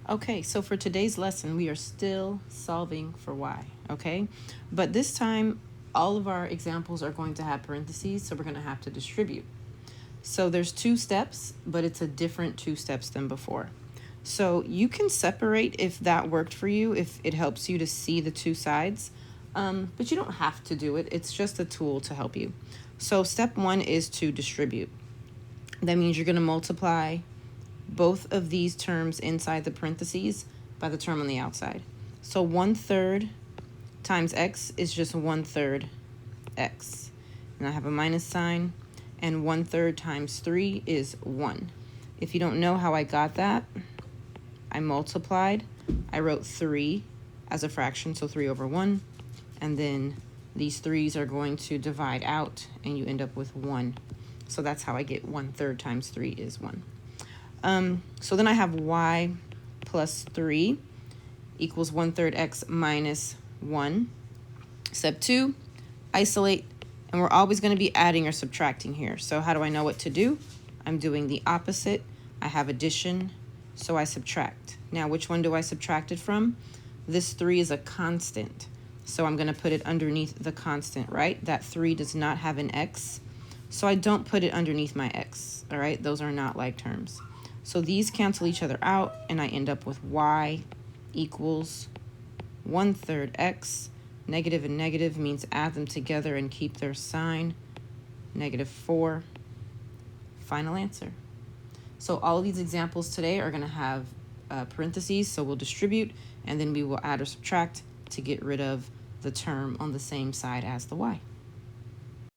Okay, so for today's lesson, we are still solving for y, okay? But this time, all of our examples are going to have parentheses, so we're going to have to distribute. So there's 2 steps, but it's a different 2 steps than before. So you can separate if that worked for you, if it helps you to see the 2 sides, but you don't have to do it. It's just a tool to help you. So step 1 is to distribute. That means you're going to multiply both of these terms inside the parentheses by the term on the outside. So 1/3 times x is just 1/3 x. And I have a minus sign, and 1/3 times 3 is 1. If you don't know how I got that, I multiplied. I wrote 3 as a fraction, so 3 over 1. And then these 3's are going to divide out, and you end up with 1. So that's how I get 1/3 times 3 is 1. So then I have y plus 3 equals 1/3 x minus 1. Step 2, isolate, and we're always going to be adding or subtracting here. So how do I know what to do? I'm doing the opposite. I have addition, so I subtract. Now, which one do I subtract it from? This 3 is a constant, so I'm going to put it underneath the constant, right? That 3 does not have an x, so I don't put it underneath my x, all right? Those are not like terms. So these cancel each other out, and I end up with y equals 1/3 x. Negative and negative means add them together and keep their sign. -4. Final answer. So all of these examples today are going to have parentheses, so we'll distribute, and then we will add or subtract to get rid of the term on the same side as the y.